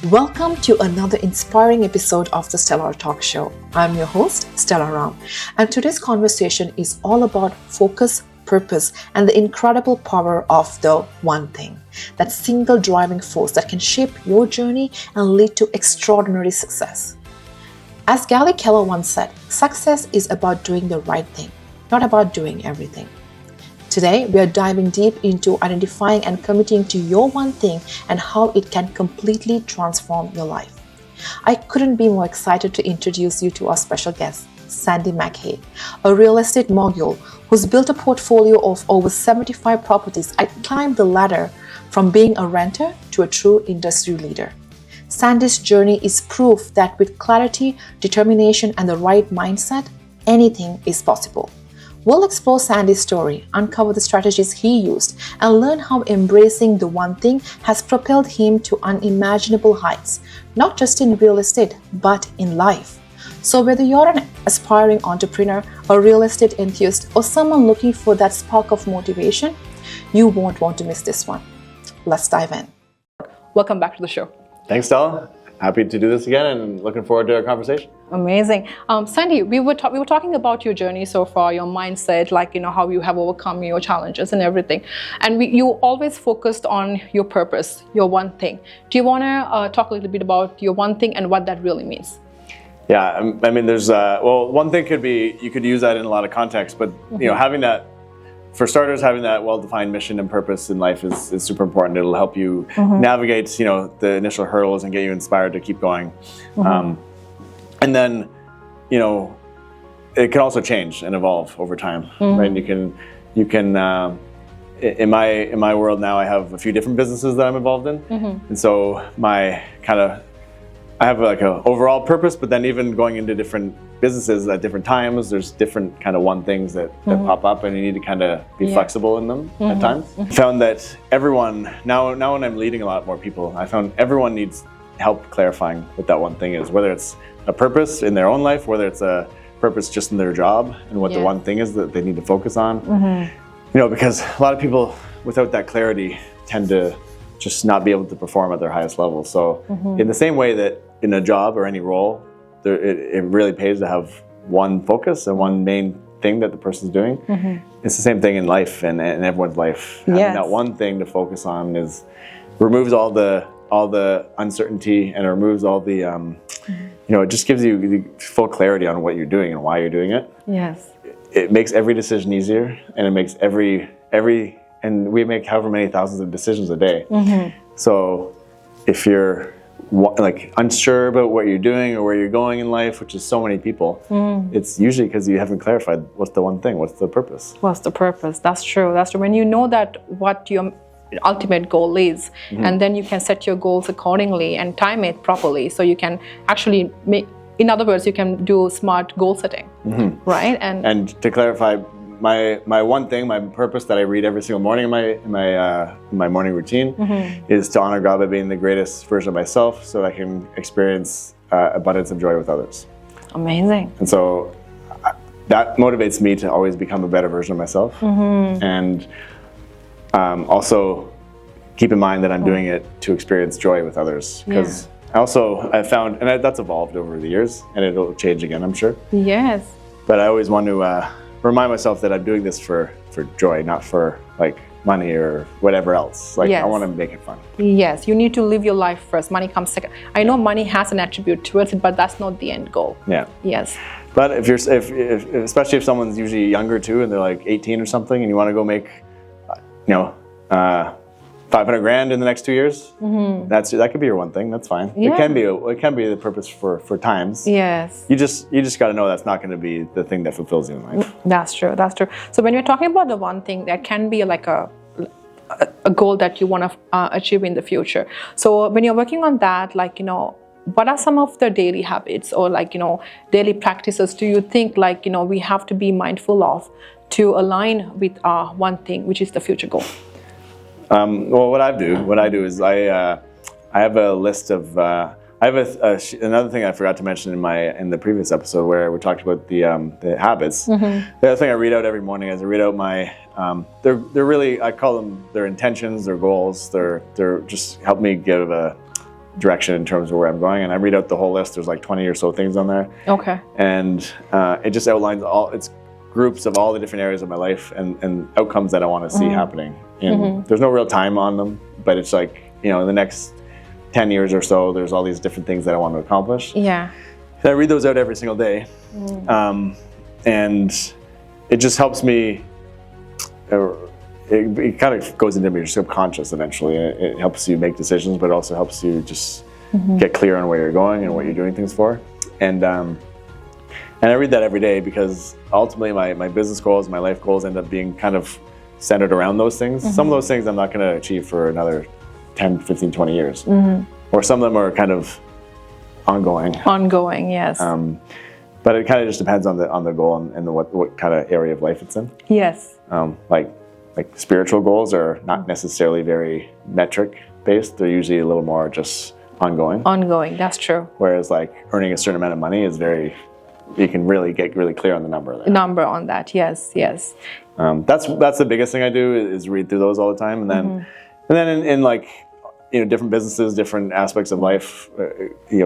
Welcome to another inspiring episode of the Stellar Talk Show. I'm your host, Stella Ram, and today's conversation is all about focus, purpose, and the incredible power of the one thing, that single driving force that can shape your journey and lead to extraordinary success. As Gary Keller once said, success is about doing the right thing, not about doing everything. Today, we are diving deep into identifying and committing to your one thing and how it can completely transform your life. I couldn't be more excited to introduce you to our special guest, Sandy Mackay, a real estate mogul who's built a portfolio of over 75 properties and climbed the ladder from being a renter to a true industry leader. Sandy's journey is proof that with clarity, determination, and the right mindset, anything is possible. We'll explore Sandy's story, uncover the strategies he used, and learn how embracing the one thing has propelled him to unimaginable heights, not just in real estate, but in life. So whether you're an aspiring entrepreneur, a real estate enthusiast, or someone looking for that spark of motivation, you won't want to miss this one. Let's dive in. Welcome back to the show. Thanks, Stella. Happy to do this again and looking forward to our conversation. Amazing. Sandy, we were talking about your journey so far, your mindset, how you have overcome your challenges and everything. And you always focused on your purpose, your one thing. Do you want to talk a little bit about your one thing and what that really means? Yeah, I mean, there's, one thing could be, you could use that in a lot of contexts, but having that, for starters, having that well-defined mission and purpose in life is super important. It'll help you navigate, the initial hurdles and get you inspired to keep going. And then, it can also change and evolve over time, right? And you can, in my world now, I have a few different businesses that I'm involved in, and so I have like an overall purpose, but then even going into different businesses at different times, there's different kind of one things that pop up, and you need to kind of be flexible in them at times. I found that everyone, now when I'm leading a lot more people, I found everyone needs help clarifying what that one thing is, whether it's a purpose in their own life, whether it's a purpose just in their job, and what the one thing is that they need to focus on. Because a lot of people without that clarity tend to just not be able to perform at their highest level. So in the same way that in a job or any role, it really pays to have one focus and one main thing that the person's doing. It's the same thing in life and everyone's life. Having that one thing to focus on removes all the uncertainty, and it removes all the, it just gives you the full clarity on what you're doing and why you're doing it. Yes. It makes every decision easier, and it makes and we make however many thousands of decisions a day. So if you're unsure about what you're doing or where you're going in life, which is so many people, it's usually because you haven't clarified what's the one thing, what's the purpose. What's the purpose? That's true. When you know that what your ultimate goal is, and then you can set your goals accordingly and time it properly, so you can actually in other words, you can do smart goal setting, right? And to clarify, my one thing, my purpose that I read every single morning in my morning routine is to honor God by being the greatest version of myself, so that I can experience abundance of joy with others. Amazing. And so that motivates me to always become a better version of myself, and also keep in mind that I'm doing it to experience joy with others, because I found, and that's evolved over the years, and it'll change again, I'm sure. Yes. But I always want to remind myself that I'm doing this for joy, not for money or whatever else. I want to make it fun. Yes, you need to live your life first. Money comes second. I know money has an attribute towards it, but that's not the end goal. Yeah. Yes. But especially if someone's usually younger too, and they're like 18 or something, and you want to go make, 500 grand in the next 2 years, that could be your one thing. That's fine. Yeah. It can be the purpose for times. Yes. You just got to know that's not going to be the thing that fulfills you in life. That's true. So when you're talking about the one thing, that can be like a goal that you want to achieve in the future. So when you're working on that, what are some of the daily habits or daily practices do you think we have to be mindful of to align with our one thing, which is the future goal? Well, what I do is I have a list of I have another thing I forgot to mention in the previous episode where we talked about the habits. Mm-hmm. The other thing I read out every morning is I read out my they're really, I call them their intentions, their goals. They're just help me give direction in terms of where I'm going. And I read out the whole list. There's like 20 or so things on there. Okay. And it just outlines it's groups of all the different areas of my life and outcomes that I want to see happening. And there's no real time on them, but it's like, in the next 10 years or so, there's all these different things that I want to accomplish. Yeah. And I read those out every single day. And it just helps me, it kind of goes into your subconscious eventually. It helps you make decisions, but it also helps you just get clear on where you're going and what you're doing things for. And I read that every day because ultimately my business goals, my life goals end up being kind of centered around those things. Some of those things I'm not going to achieve for another 10, 15, 20 years. Or some of them are kind of ongoing. Ongoing, yes. But it kind of just depends on the goal and what kind of area of life it's in. Yes. Like spiritual goals are not necessarily very metric based. They're usually a little more just ongoing. Ongoing, that's true. Whereas like earning a certain amount of money is you can really get really clear on the number there. Number on that, yes. That's the biggest thing I do is read through those all the time, and then in like different businesses, different aspects of life, we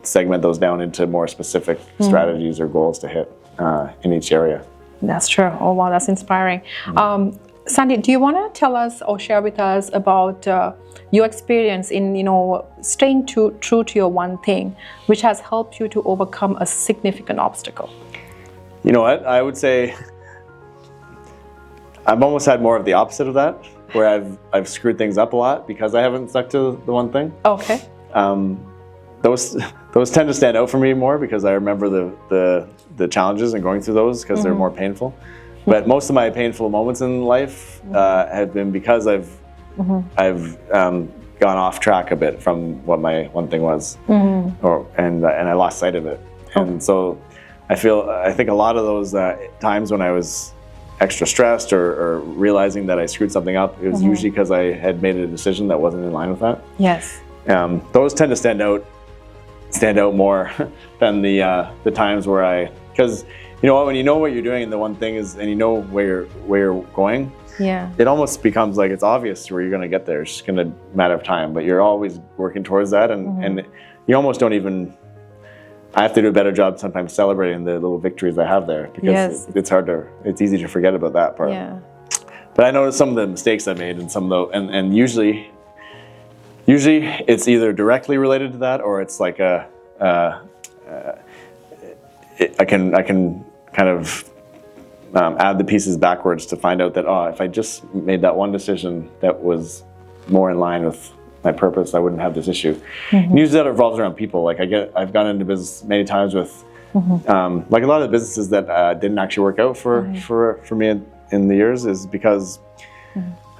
segment those down into more specific strategies or goals to hit in each area. That's true. Oh wow, that's inspiring. Sandy, do you want to tell us or share with us about your experience in staying true to your one thing, which has helped you to overcome a significant obstacle? You know what? I would say I've almost had more of the opposite of that, where I've screwed things up a lot because I haven't stuck to the one thing. Okay. Those tend to stand out for me more because I remember the challenges and going through those because they're more painful. But most of my painful moments in life have been because I've gone off track a bit from what my one thing was, and I lost sight of it. And so I think a lot of those times when I was extra stressed or realizing that I screwed something up, it was usually because I had made a decision that wasn't in line with that. Yes. Those tend to stand out more than the times where because when you know what you're doing and the one thing is, and you know where you're going, it almost becomes like it's obvious where you're going to get there. It's just going to matter of time, but you're always working towards that, and you almost don't even. I have to do a better job sometimes celebrating the little victories I have there because it's easy to forget about that part. Yeah. But I noticed some of the mistakes I made and some of the and usually it's either directly related to that or it's like I can kind of add the pieces backwards to find out that if I just made that one decision that was more in line with my purpose, I wouldn't have this issue. And usually that revolves around people. Like I've gone into business many times with like a lot of the businesses that didn't actually work out for me in the years is because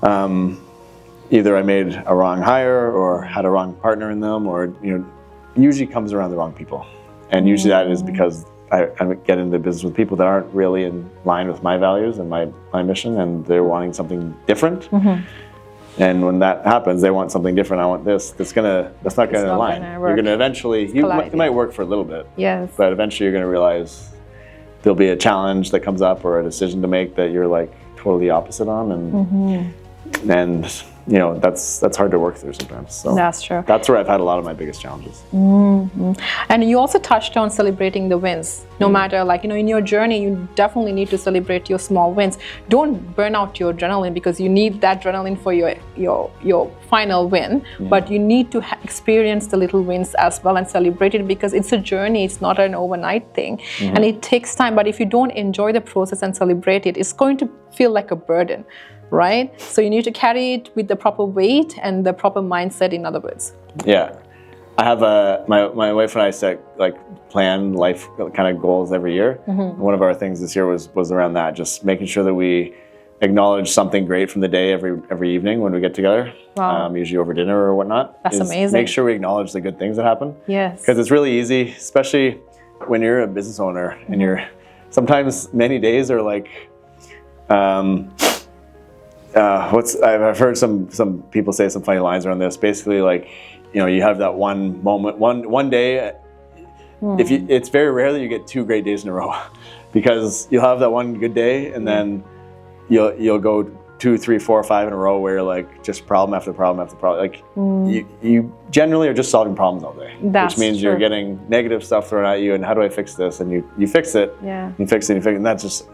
either I made a wrong hire or had a wrong partner in them, or usually comes around the wrong people. And usually that is because I get into business with people that aren't really in line with my values and my mission, and they're wanting something different. And when that happens, they want something different. I want this. That's not gonna align. You're gonna eventually. You might work for a little bit. Yes. But eventually, you're gonna realize there'll be a challenge that comes up or a decision to make that you're like totally opposite on, and that's hard to work through sometimes. So that's true. That's where I've had a lot of my biggest challenges. And you also touched on celebrating the wins. No matter in your journey, you definitely need to celebrate your small wins. Don't burn out your adrenaline because you need that adrenaline for your final win. But you need to experience the little wins as well and celebrate it because it's a journey. It's not an overnight thing, and it takes time. But if you don't enjoy the process and celebrate it, it's going to feel like a burden. Right? So you need to carry it with the proper weight and the proper mindset, in other words. Yeah. I have my wife and I set plan life kind of goals every year. One of our things this year was around that, just making sure that we acknowledge something great from the day every evening when we get together. Wow. Usually over dinner or whatnot. That's amazing. Make sure we acknowledge the good things that happen. Yes. Because it's really easy, especially when you're a business owner and sometimes many days are like I've heard some people say some funny lines around this. Basically, you have that one moment, one day. It's very rare that you get 2 great days in a row, because you'll have that one good day and then you'll go 2, 3, 4, 5 in a row where like just problem after problem after problem. Like you generally are just solving problems all day, which means you're getting negative stuff thrown at you. And how do I fix this? And you fix it. Yeah. You fix it. You fix it. And that's just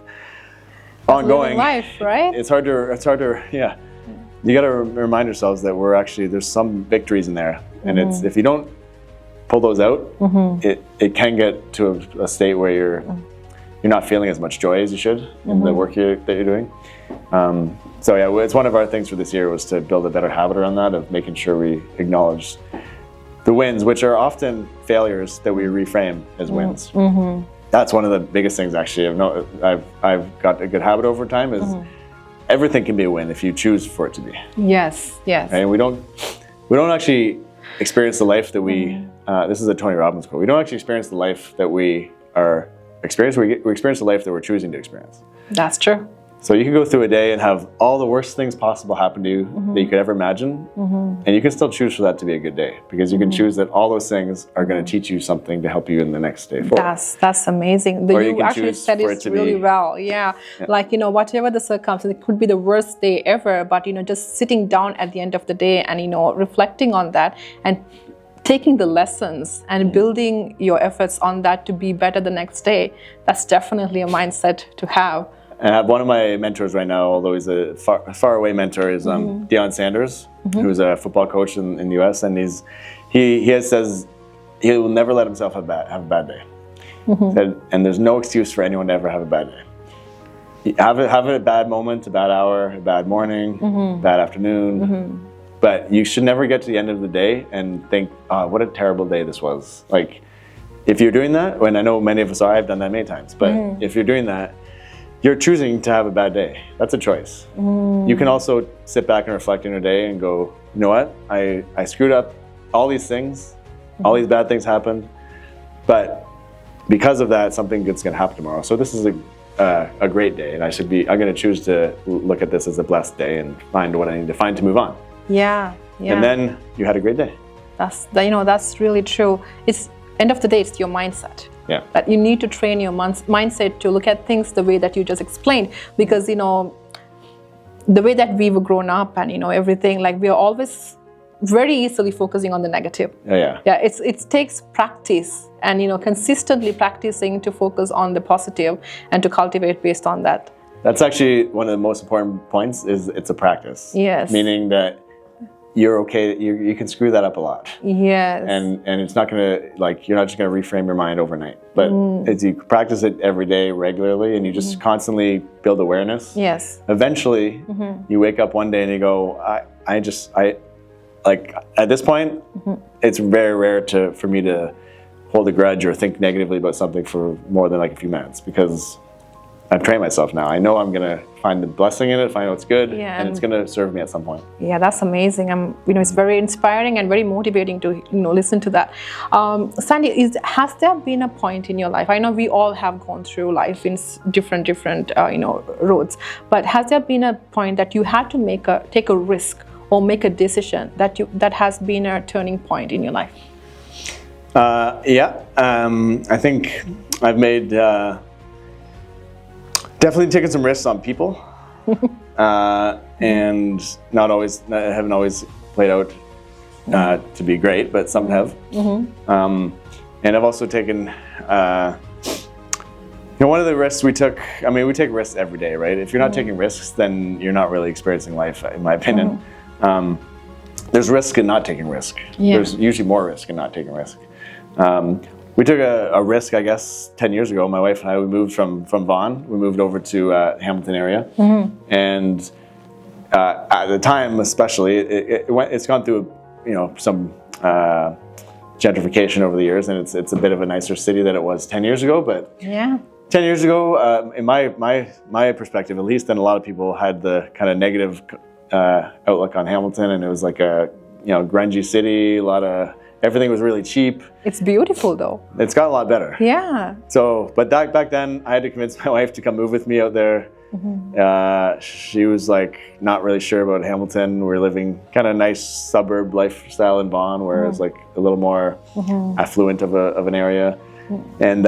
ongoing. Life, right? It's hard to. Yeah. You got to remind yourselves that there's some victories in there, and it's if you don't pull those out, it can get to a state where you're not feeling as much joy as you should in the work that you're doing. So yeah, it's one of our things for this year was to build a better habit around that of making sure we acknowledge the wins, which are often failures that we reframe as wins. That's one of the biggest things actually. I've got a good habit over time is everything can be a win if you choose for it to be. Yes. And we don't actually experience the life that we. This is a Tony Robbins quote. We don't actually experience the life that we are experiencing. We experience the life that we're choosing to experience. That's true. So you can go through a day and have all the worst things possible happen to you that you could ever imagine, and you can still choose for that to be a good day because you can choose that all those things are going to teach you something to help you in the next day forward. That's amazing. You actually said it really well. Yeah. Like, whatever the circumstance, it could be the worst day ever, but, just sitting down at the end of the day and, reflecting on that and taking the lessons and building your efforts on that to be better the next day, that's definitely a mindset to have. And I have one of my mentors right now, although he's a far away mentor, is Deion Sanders, who's a football coach in the U.S. And he says he will never let himself have a bad day. And there's no excuse for anyone to ever have a bad day. Have a bad moment, a bad hour, a bad morning, bad afternoon. But you should never get to the end of the day and think, oh, what a terrible day this was. Like, if you're doing that, and I know many of us are, I've done that many times, but if you're doing that, you're choosing to have a bad day. That's a choice. You can also sit back and reflect on your day and go, you know what? I screwed up all these things. All these bad things happened. But because of that, something good's going to happen tomorrow. So this is a great day. And I'm going to choose to look at this as a blessed day and find what I need to find to move on. Yeah. And then you had a great day. That's really true. It's end of the day, it's your mindset. Yeah. That you need to train your mindset to look at things the way that you just explained, because the way that we were grown up and everything, like we are always very easily focusing on the negative. Yeah. It takes practice and consistently practicing to focus on the positive and to cultivate based on that. That's actually one of the most important points. Is it's a practice. Yes. Meaning that you're okay. You can screw that up a lot. Yes. And it's not gonna you're not just gonna reframe your mind overnight. But as you practice it every day regularly, and you just constantly build awareness. Yes. Eventually, you wake up one day and you go, I at this point, it's very rare for me to hold a grudge or think negatively about something for more than a few minutes, because I've trained myself now. I know I'm going to find the blessing in it, find what's good, and it's going to serve me at some point. Yeah, that's amazing. It's very inspiring and very motivating to listen to that. Sandy, has there been a point in your life? I know we all have gone through life in different roads, but has there been a point that you had to take a risk or make a decision that has been a turning point in your life? I think I've made. Definitely taken some risks on people, and haven't always played out to be great, but some have. And I've also taken, one of the risks we took. I mean, we take risks every day, right? If you're not taking risks, then you're not really experiencing life, in my opinion. There's risk in not taking risk. Yeah. There's usually more risk in not taking risk. We took a risk, I guess, 10 years ago. My wife and I, we moved from Vaughan. We moved over to Hamilton area. And at the time, especially, it's gone through, some gentrification over the years, and it's a bit of a nicer city than it was 10 years ago. But 10 years ago, in my perspective, at least, then a lot of people had the kind of negative outlook on Hamilton, and it was like a grungy city. Everything was really cheap. It's beautiful though. It's got a lot better. Yeah. So, but back then, I had to convince my wife to come move with me out there. She was not really sure about Hamilton. We're living kind of nice suburb lifestyle in Vaughan, where it's a little more affluent of an area. And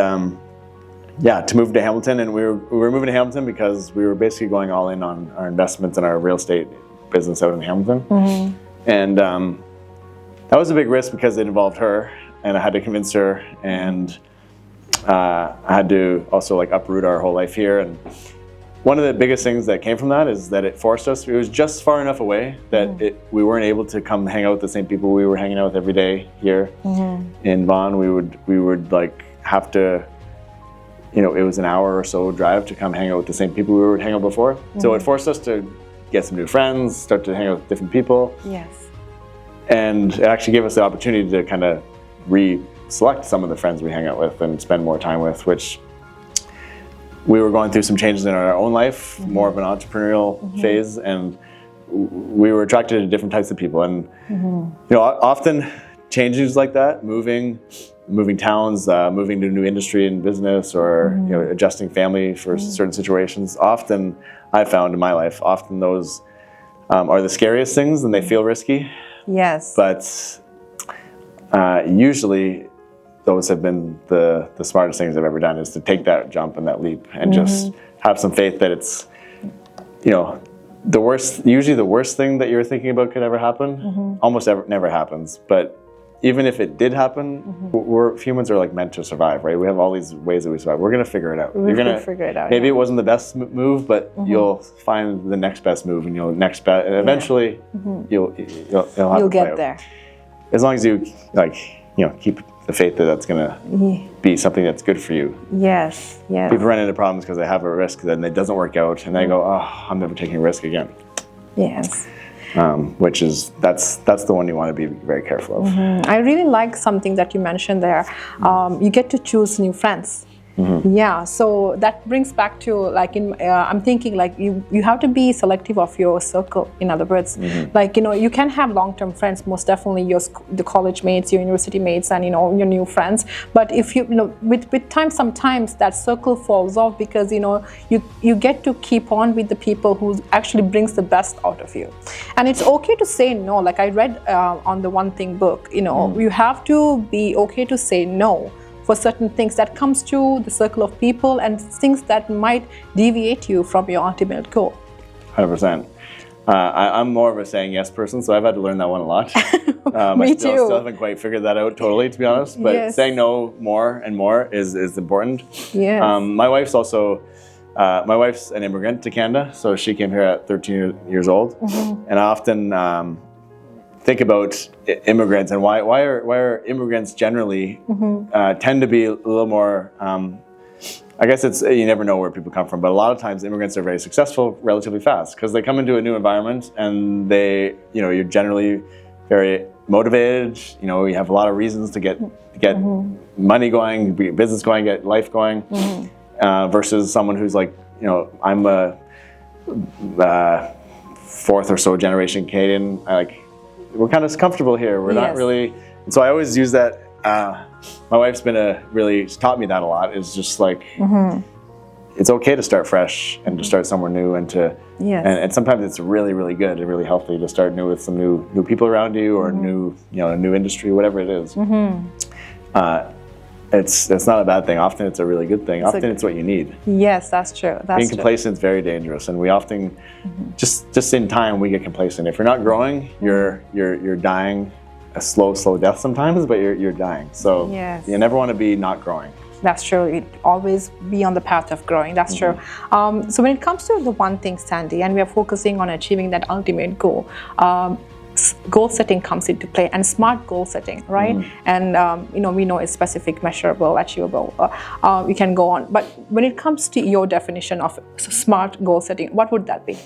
to move to Hamilton, and we were moving to Hamilton because we were basically going all in on our investments in our real estate business out in Hamilton, and that was a big risk because it involved her, and I had to convince her, and I had to also like uproot our whole life here. And one of the biggest things that came from that is that it forced us. It was just far enough away that we weren't able to come hang out with the same people we were hanging out with every day here in Vaughan. We would like have to, it was an hour or so drive to come hang out with the same people we would hang out before. So it forced us to get some new friends, start to hang out with different people. Yes. And it actually gave us the opportunity to kind of select some of the friends we hang out with and spend more time with, which we were going through some changes in our own life, more of an entrepreneurial phase, and we were attracted to different types of people. And often changes like that, moving towns, moving to a new industry and business, or adjusting family for certain situations, often I found in my life, often those are the scariest things, and they feel risky. Yes. But usually those have been the smartest things I've ever done, is to take that jump and that leap and just have some faith that it's, usually the worst thing that you're thinking about could ever happen, almost never happens. But even if it did happen, humans are like meant to survive, right? We have all these ways that we survive. We're going to figure it out. You're going to figure it out. Maybe it wasn't the best move, but you'll find the next best move, and and eventually you'll get there. As long as you keep the faith that that's going to be something that's good for you. Yes, yes. People run into problems because they have a risk, then it doesn't work out, and they go, "Oh, I'm never taking a risk again." Yes. That's the one you want to be very careful of. I really like something that you mentioned there. You get to choose new friends. Yeah, so that brings back to like I'm thinking like you have to be selective of your circle. In other words, like you can have long-term friends, most definitely the college mates, your university mates, and your new friends. But if with time, sometimes that circle falls off because you get to keep on with the people who actually brings the best out of you, and it's okay to say no. Like I read on the One Thing book, you have to be okay to say no for certain things that comes to the circle of people and things that might deviate you from your ultimate goal. 100%. I'm more of a saying yes person, so I've had to learn that one a lot. Me I too. still haven't quite figured that out totally, to be honest. But saying no more and more is important. Yes. My wife's an immigrant to Canada, so she came here at 13 years old, and I often think about immigrants and why are immigrants generally tend to be a little more. I guess it's you never know where people come from, but a lot of times immigrants are very successful relatively fast because they come into a new environment and you're generally very motivated. You have a lot of reasons to get money going, business going, get life going, versus someone who's like I'm a fourth or so generation Canadian. We're kind of comfortable here. We're not really, and so I always use that. My wife's really taught me that a lot. Is just like it's okay to start fresh and to start somewhere new, and and sometimes it's really, really good and really healthy to start new with some new people around you, or a new industry, whatever it is. It's not a bad thing. Often it's a really good thing. Often it's what you need. Yes, that's true. Being complacent is very dangerous, and we often just in time we get complacent. If you're not growing, you're dying a slow death sometimes, but you're dying. So you never want to be not growing. That's true. It always be on the path of growing. That's true. So when it comes to the one thing, Sandy, and we are focusing on achieving that ultimate goal, goal setting comes into play, and smart goal setting, right? And we know it's specific, measurable, achievable. You can go on. But when it comes to your definition of smart goal setting, what would that be?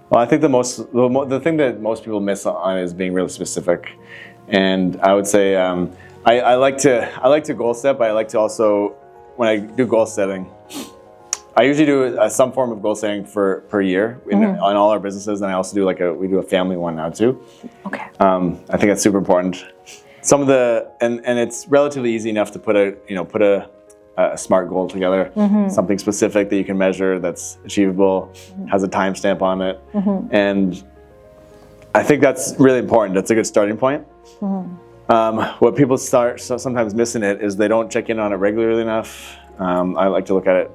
Well, I think the thing that most people miss on is being really specific. And I would say I like to goal set, but I like to also, when I do goal setting, I usually do some form of goal setting per year on all our businesses, and I also do we do a family one now too. Okay. I think that's super important. Some of and it's relatively easy enough to put a smart goal together, something specific that you can measure, that's achievable, has a timestamp on it, and I think that's really important. That's a good starting point. What people sometimes miss in it is they don't check in on it regularly enough. I like to look at it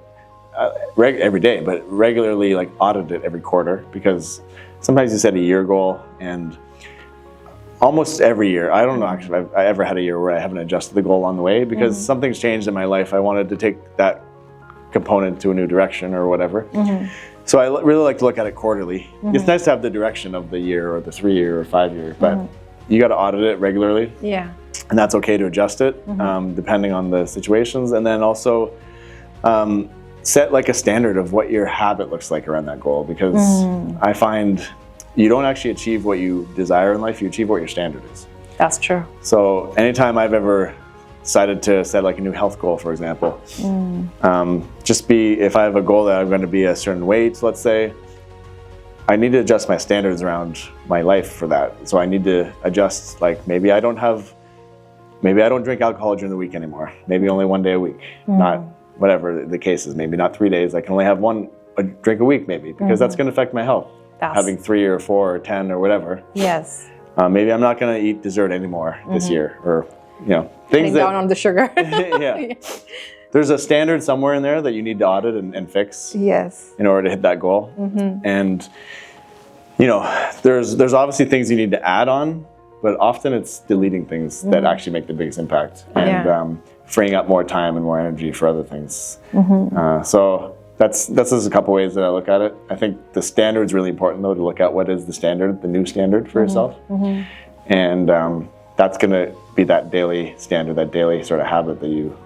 every day, but regularly like audit it every quarter, because sometimes you set a year goal, and almost every year, I don't know actually if I ever had a year where I haven't adjusted the goal along the way, because something's changed in my life. I wanted to take that component to a new direction or whatever. So I really like to look at it quarterly. It's nice to have the direction of the year or the 3-year or 5-year, but you got to audit it regularly. Yeah. And that's okay to adjust it depending on the situations. And then also set like a standard of what your habit looks like around that goal, because I find you don't actually achieve what you desire in life, you achieve what your standard is. That's true. So anytime I've ever decided to set like a new health goal, for example, if I have a goal that I'm going to be a certain weight, let's say, I need to adjust my standards around my life for that. So I need to adjust, like maybe I don't drink alcohol during the week anymore. Maybe only 1 day a week, not whatever the case is. Maybe not 3 days. I can only have a drink a week, maybe, because that's going to affect my health. Having 3 or 4 or 10 or whatever. Yes. Maybe I'm not going to eat dessert anymore this year, or things down on the sugar. Yeah. There's a standard somewhere in there that you need to audit and fix. Yes. In order to hit that goal. And there's obviously things you need to add on, but often it's deleting things that actually make the biggest impact, and freeing up more time and more energy for other things. So that's just a couple ways that I look at it. I think the standard's really important, though, to look at what is the standard, the new standard for yourself. And that's going to be that daily standard, that daily sort of habit that you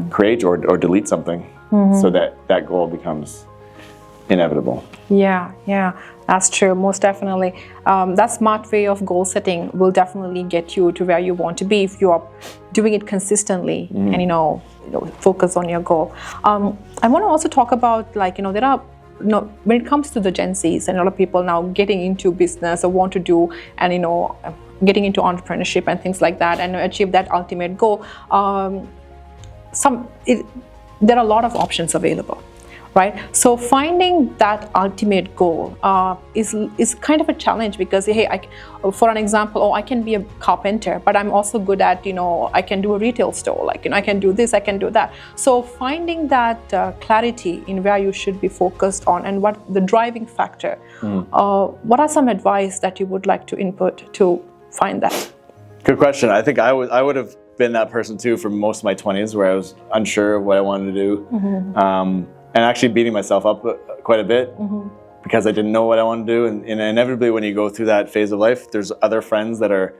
create or delete something, so that goal becomes inevitable. Yeah, that's true, most definitely. That smart way of goal setting will definitely get you to where you want to be if you are doing it consistently and focus on your goal. I want to also talk about, like, there are, when it comes to the Gen Zs, and a lot of people now getting into business or want to do, and getting into entrepreneurship and things like that, and achieve that ultimate goal. There are a lot of options available, right? So finding that ultimate goal is kind of a challenge, because for an example, I can be a carpenter, but I'm also good at I can do a retail store, I can do this, I can do that. So finding that clarity in where you should be focused on and what the driving factor. What are some advice that you would like to input to find that? Good question. I think I would have been that person too for most of my 20s, where I was unsure of what I wanted to do, and actually beating myself up quite a bit because I didn't know what I wanted to do. And inevitably, when you go through that phase of life, there's other friends that are,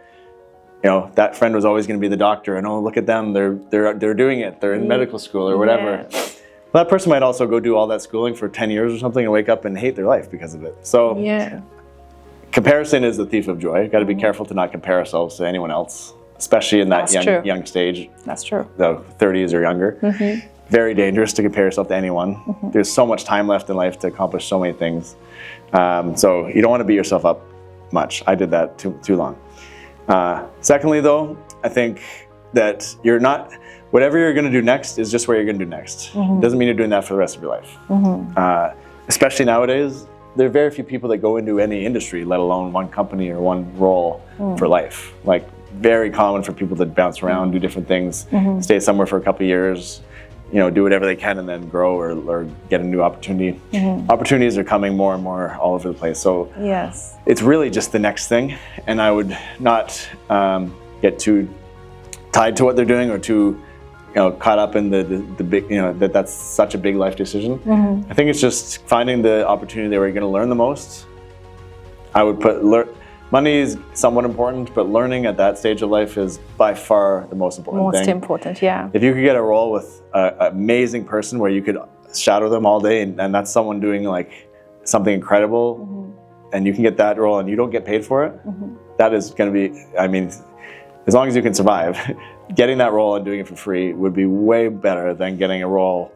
that friend was always going to be the doctor, and look at them, they're doing it, they're in medical school or whatever. Yes. Well, that person might also go do all that schooling for 10 years or something and wake up and hate their life because of it. So comparison is the thief of joy. Got to be careful to not compare ourselves to anyone else, especially in that young stage. That's true. The 30s or younger. Very dangerous to compare yourself to anyone. There's so much time left in life to accomplish so many things. So you don't want to beat yourself up much. I did that too long. Secondly, though, I think that whatever you're going to do next is just what you're going to do next. It doesn't mean you're doing that for the rest of your life. Especially nowadays, there are very few people that go into any industry, let alone one company or one role for life. Like, very common for people to bounce around, do different things, stay somewhere for a couple of years, do whatever they can and then grow or get a new opportunity. Opportunities are coming more and more all over the place. So it's really just the next thing. And I would not get too tied to what they're doing or too caught up in the big, that's such a big life decision. I think it's just finding the opportunity where you're going to learn the most. I would put money is somewhat important, but learning at that stage of life is by far the most important thing. Most important, yeah. If you could get a role with an amazing person where you could shadow them all day, and that's someone doing like something incredible, and you can get that role and you don't get paid for it, that is going to be, as long as you can survive, getting that role and doing it for free would be way better than getting a role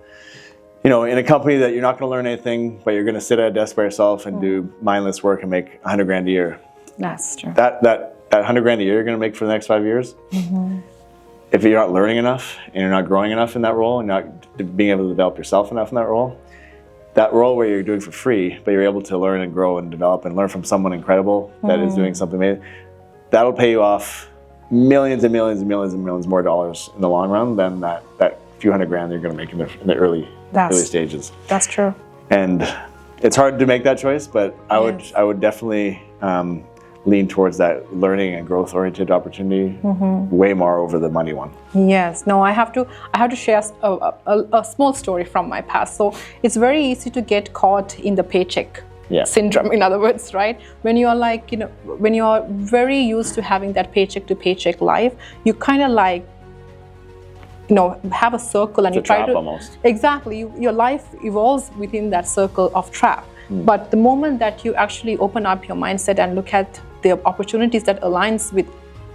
in a company that you're not going to learn anything, but you're going to sit at a desk by yourself and do mindless work and make $100,000 a year. That's true. That $100,000 a year you're going to make for the next 5 years, if you're not learning enough and you're not growing enough in that role and not being able to develop yourself enough in that role where you're doing for free, but you're able to learn and grow and develop and learn from someone incredible that is doing something amazing, that'll pay you off millions and millions and millions and millions more dollars in the long run than that few $100 grand you're going to make in the early stages. That's true. And it's hard to make that choice, but I would definitely lean towards that learning and growth-oriented opportunity way more over the money one. Yes. No, I have to share a small story from my past. So it's very easy to get caught in the paycheck syndrome, in other words, right? When you are like, when you are very used to having that paycheck to paycheck life, you kind of like, have a circle and it's you a try trap to almost. Exactly. Your life evolves within that circle of trap. But the moment that you actually open up your mindset and look at the opportunities that aligns with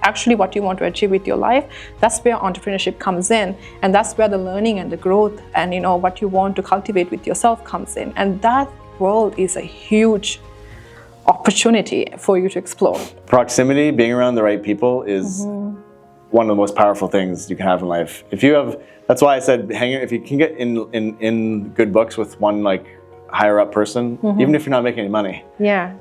actually what you want to achieve with your life, that's where entrepreneurship comes in, and that's where the learning and the growth and what you want to cultivate with yourself comes in, and that world is a huge opportunity for you to explore. Proximity, being around the right people is one of the most powerful things you can have in life. That's why I said if you can get in good books with one like higher up person, even if you're not making any money. Yeah.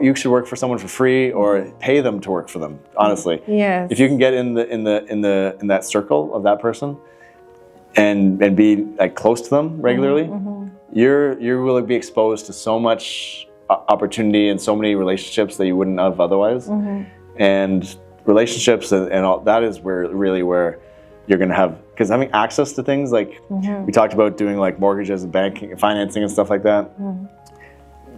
You should work for someone for free or pay them to work for them, honestly. Yes. If you can get in that circle of that person and be like close to them regularly, you will be exposed to so much opportunity and so many relationships that you wouldn't have otherwise. And relationships and all that is where you're going to have, because having access to things like we talked about doing like mortgages and banking and financing and stuff like that.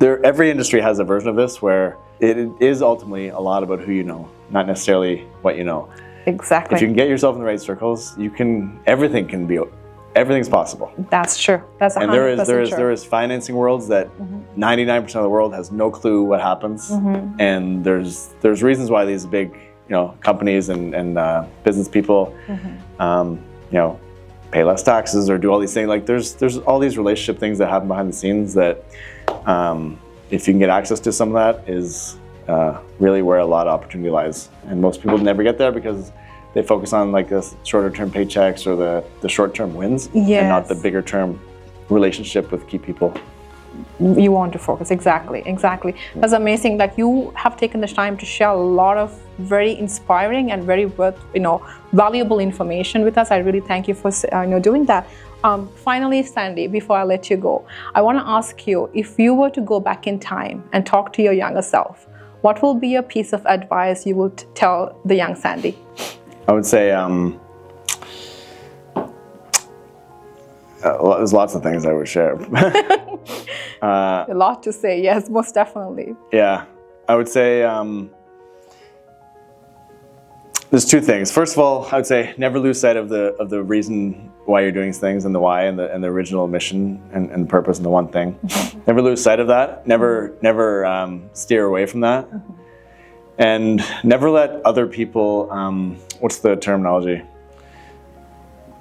Every industry has a version of this where it is ultimately a lot about who you know, not necessarily what you know. Exactly. If you can get yourself in the right circles, everything's possible. That's true. That's 100% and there is financing worlds that 99% of the world has no clue what happens, and there's reasons why these big companies and business people pay less taxes or do all these things. Like there's all these relationship things that happen behind the scenes that if you can get access to some of that is really where a lot of opportunity lies. And most people never get there because they focus on like the shorter term paychecks or the short term wins and not the bigger term relationship with key people. You want to focus. Exactly. That's amazing that you have taken the time to share a lot of very inspiring and very valuable information with us. I really thank you for doing that. Finally, Sandy, before I let you go, I want to ask you, if you were to go back in time and talk to your younger self, what will be a piece of advice you would tell the young Sandy? I would say there's lots of things I would share. A lot to say, yes, most definitely. Yeah, I would say there's two things. First of all, I would say never lose sight of the reason why you're doing things and the why and the original mission and the purpose and the one thing. Never lose sight of that. Never steer away from that. And never let other people, what's the terminology?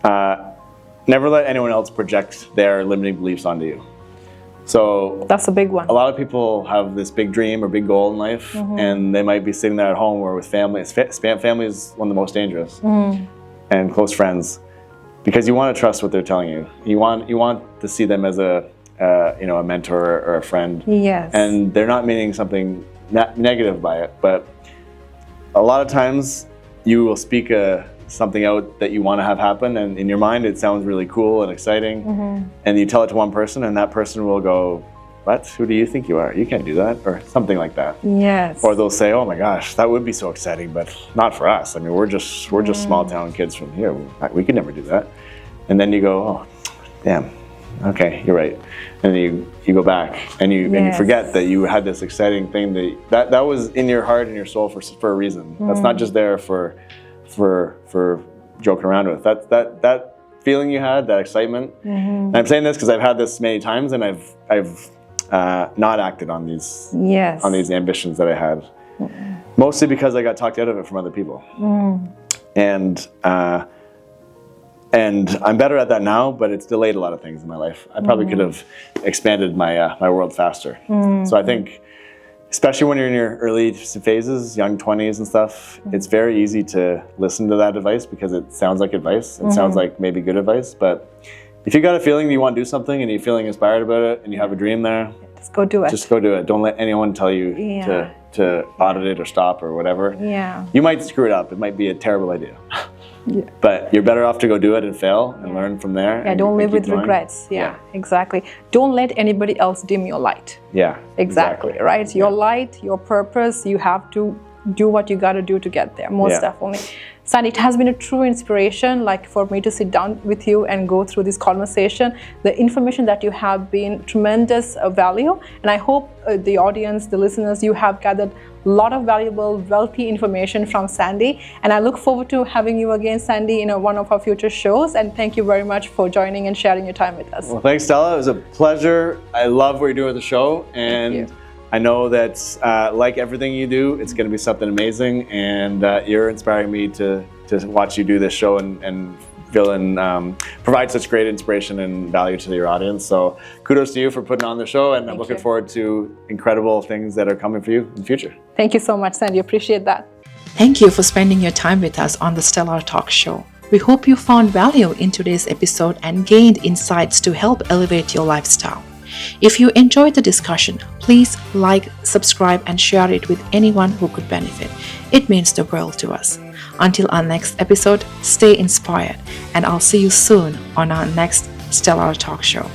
Never let anyone else project their limiting beliefs onto you. So that's a big one. A lot of people have this big dream or big goal in life, and they might be sitting there at home or with family. Family is one of the most dangerous, and close friends, because you want to trust what they're telling you. You want to see them as a mentor or a friend. Yes. And they're not meaning something negative by it, but a lot of times you will speak something out that you want to have happen, and in your mind it sounds really cool and exciting, and you tell it to one person and that person will go, what? Who do you think you are? You can't do that, or something like that. Yes. Or they'll say, oh my gosh, that would be so exciting, but not for us. I mean, we're just small town kids from here. We could never do that. And then you go, oh, damn, okay, you're right. And then you go back and you forget that you had this exciting thing that was in your heart and your soul for a reason. That's not just there for joking around with. That feeling you had, that excitement. And I'm saying this because I've had this many times, and I've not acted on these ambitions that I had, mostly because I got talked out of it from other people. And I'm better at that now, but it's delayed a lot of things in my life. I probably could have expanded my world faster. So I think, especially when you're in your early phases, young 20s and stuff, it's very easy to listen to that advice because it sounds like advice. It sounds like maybe good advice. But if you got a feeling that you want to do something and you're feeling inspired about it and you have a dream there, just go do it. Just go do it. Don't let anyone tell you to audit it or stop or whatever. You might screw it up. It might be a terrible idea. Yeah. But you're better off to go do it and fail and learn from there. Yeah, and, don't and live keep with going. regrets. Yeah, exactly. Don't let anybody else dim your light. Yeah, Exactly, right? Your light, your purpose, you have to do what you got to do to get there, most definitely. Sandy, it has been a true inspiration, like for me to sit down with you and go through this conversation. The information that you have been tremendous value, and I hope the audience, the listeners, you have gathered a lot of valuable, wealthy information from Sandy, and I look forward to having you again, Sandy, in one of our future shows, and thank you very much for joining and sharing your time with us. Well, thanks, Stella. It was a pleasure. I love what you're doing with the show, and I know that like everything you do, it's going to be something amazing, and you're inspiring me to watch you do this show and feel and provide such great inspiration and value to your audience. So kudos to you for putting on the show, and I'm looking forward to incredible things that are coming for you in the future. Thank you so much, Sandy. Appreciate that. Thank you for spending your time with us on the Stellar Talk Show. We hope you found value in today's episode and gained insights to help elevate your lifestyle. If you enjoyed the discussion, please like, subscribe, and share it with anyone who could benefit. It means the world to us. Until our next episode, stay inspired, and I'll see you soon on our next Stellar Talk Show.